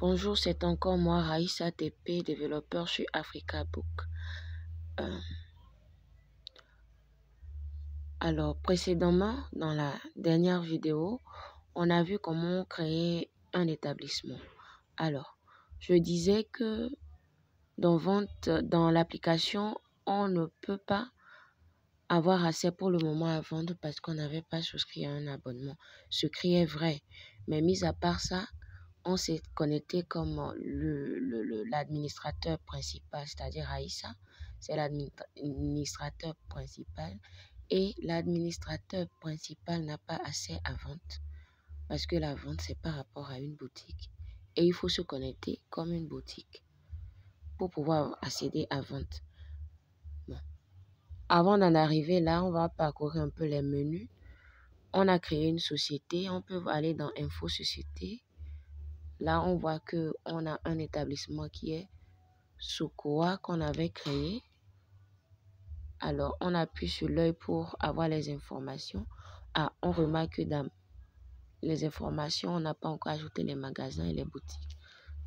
Bonjour, c'est encore moi, Raïssa TP, développeur chez Africabook. Alors, précédemment, dans la dernière vidéo, on a vu comment créer un établissement. Alors, je disais que dans l'application, on ne peut pas avoir assez pour le moment à vendre parce qu'on n'avait pas souscrit à un abonnement. Ce qui est vrai. Mais mis à part ça, on s'est connecté comme l'administrateur principal, c'est-à-dire Raïssa, c'est l'administrateur principal. Et l'administrateur principal n'a pas assez à vendre parce que la vente, c'est par rapport à une boutique. Et il faut se connecter comme une boutique pour pouvoir accéder à vente. Bon. Avant d'en arriver là, on va parcourir un peu les menus. On a créé une société, on peut aller dans Info Société. Là, on voit qu'on a un établissement qui est Sokoa qu'on avait créé. Alors, on appuie sur l'œil pour avoir les informations. Ah, on remarque que dans les informations, on n'a pas encore ajouté les magasins et les boutiques.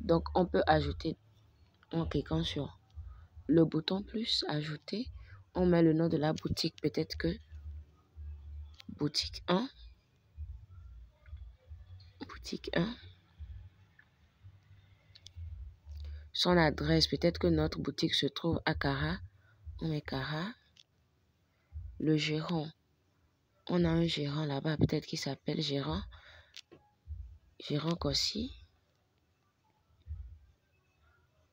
Donc, on peut ajouter en cliquant sur le bouton plus, ajouter. On met le nom de la boutique, peut-être que boutique 1. Boutique 1. Son adresse, peut-être que notre boutique se trouve à Kara. On met Kara. Le gérant. On a un gérant là-bas, peut-être qu'il s'appelle gérant Kossi.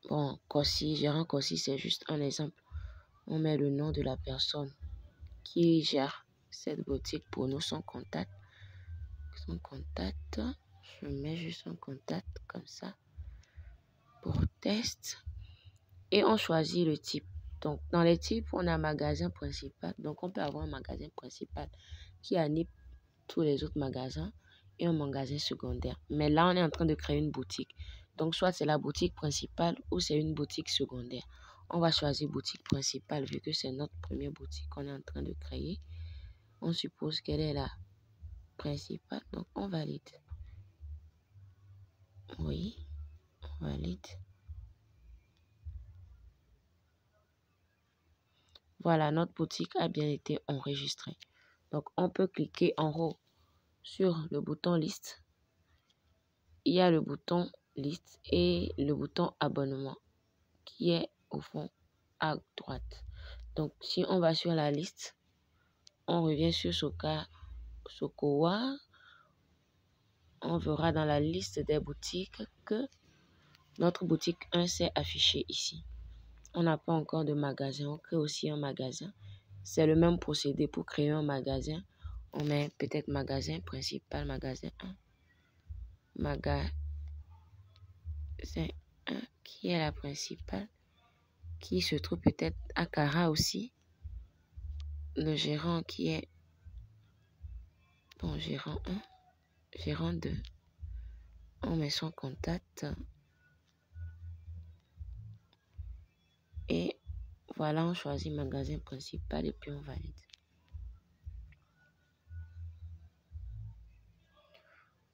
Bon, Kossi, gérant Kossi, c'est juste un exemple. On met le nom de la personne qui gère cette boutique pour nous, son contact. Son contact, je mets juste son contact comme ça pour test. Et on choisit le type. Donc, dans les types, on a un magasin principal. Donc, on peut avoir un magasin principal qui anime tous les autres magasins et un magasin secondaire. Mais là, on est en train de créer une boutique. Donc, soit c'est la boutique principale ou c'est une boutique secondaire. On va choisir boutique principale vu que c'est notre première boutique qu'on est en train de créer. On suppose qu'elle est la principale. Donc, on valide. Oui, on valide. Voilà, notre boutique a bien été enregistrée. Donc, on peut cliquer en haut sur le bouton liste. Il y a le bouton liste et le bouton abonnement qui est au fond à droite. Donc, si on va sur la liste, on revient sur Sokoa. On verra dans la liste des boutiques que notre boutique 1 s'est affichée ici. On n'a pas encore de magasin. On crée aussi un magasin. C'est le même procédé pour créer un magasin. On met peut-être magasin principal, magasin 1. Magasin 1 qui est la principale, qui se trouve peut-être à Kara aussi. Le gérant qui est bon, gérant 1, gérant 2. On met son contact. Et voilà, on choisit magasin principal et puis on valide.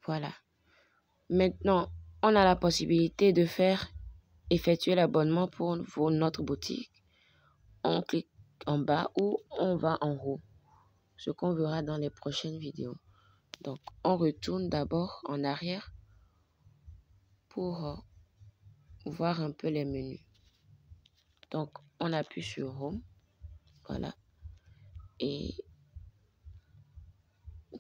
Voilà. Maintenant, on a la possibilité de effectuer l'abonnement pour notre boutique. On clique en bas ou on va en haut. Ce qu'on verra dans les prochaines vidéos. Donc, on retourne d'abord en arrière pour voir un peu les menus. Donc, on appuie sur Home. Voilà. Et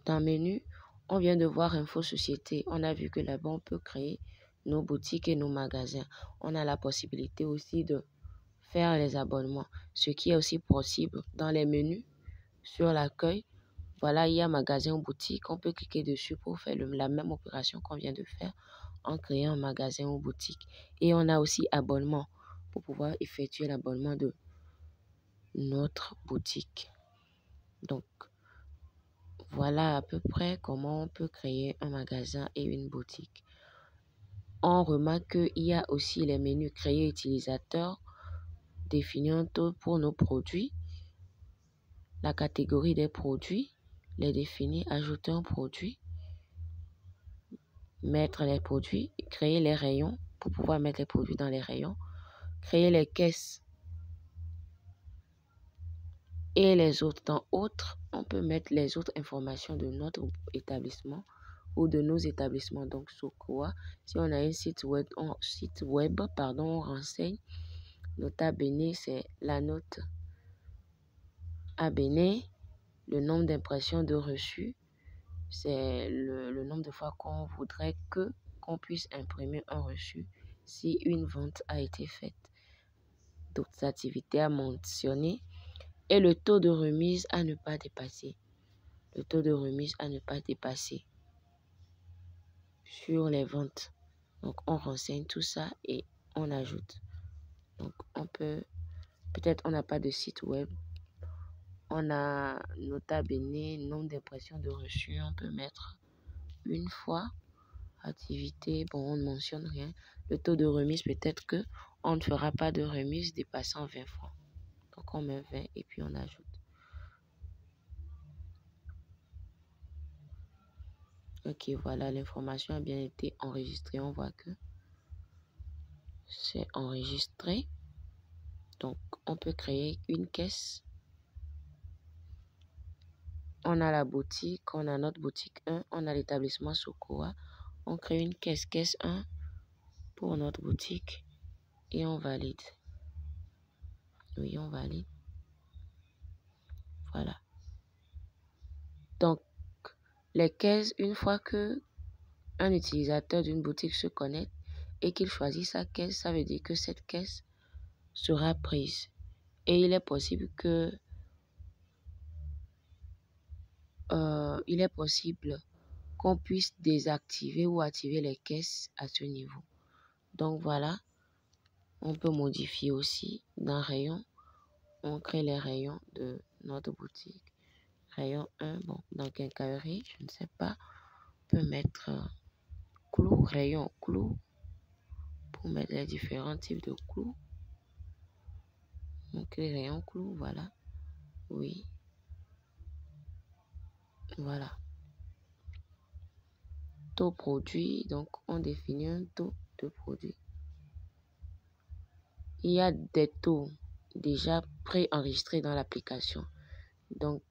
dans Menu, on vient de voir Info Société. On a vu que là-bas, on peut créer nos boutiques et nos magasins. On a la possibilité aussi de faire les abonnements, ce qui est aussi possible dans les menus. Sur l'accueil, voilà, il y a magasin ou boutique. On peut cliquer dessus pour faire la même opération qu'on vient de faire en créant un magasin ou boutique. Et on a aussi abonnement pour pouvoir effectuer l'abonnement de notre boutique. Donc, voilà à peu près comment on peut créer un magasin et une boutique. On remarque qu'il y a aussi les menus créer utilisateur, définir un taux pour nos produits, la catégorie des produits, les définir, ajouter un produit, mettre les produits, créer les rayons pour pouvoir mettre les produits dans les rayons, créer les caisses et les autres. Dans autres, on peut mettre les autres informations de notre établissement ou de nos établissements. Donc, Sokoa, si on a un site web, on renseigne. Nota bene, c'est la note à bene. Le nombre d'impressions de reçus, c'est le nombre de fois qu'on voudrait qu'on puisse imprimer un reçu si une vente a été faite. D'autres activités à mentionner et le taux de remise à ne pas dépasser. Le taux de remise à ne pas dépasser sur les ventes. Donc, on renseigne tout ça et on ajoute. Donc, peut-être on n'a pas de site web. On a nota bene, nombre d'impressions de reçus. On peut mettre une fois. Activité, bon, on ne mentionne rien. Le taux de remise, peut-être que on ne fera pas de remise dépassant 20 francs. Donc, on met 20 et puis on ajoute. Ok, voilà, l'information a bien été enregistrée. On voit que c'est enregistré. Donc, on peut créer une caisse. On a la boutique, on a notre boutique 1, on a l'établissement Sokoa. On crée une caisse 1 pour notre boutique et on valide. Oui, on valide. Voilà. Donc, les caisses, une fois que un utilisateur d'une boutique se connecte et qu'il choisit sa caisse, ça veut dire que cette caisse sera prise. Et il est possible qu'on puisse désactiver ou activer les caisses à ce niveau. Donc voilà, on peut modifier aussi dans rayon. On crée les rayons de notre boutique. Rayon 1, bon, dans quincaillerie, je ne sais pas. On peut mettre clous, rayon clous, pour mettre les différents types de clous. Donc les rayons clous, voilà. Oui. Voilà. Taux produit, donc on définit un taux de produit. Il y a des taux déjà préenregistrés dans l'application. Donc,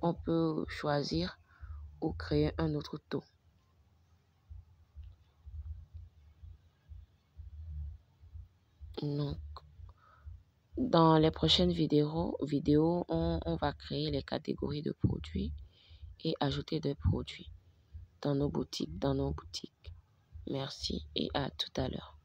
on peut choisir ou créer un autre taux. Donc, dans les prochaines vidéos, on va créer les catégories de produits et ajouter des produits dans nos boutiques. Merci et à tout à l'heure.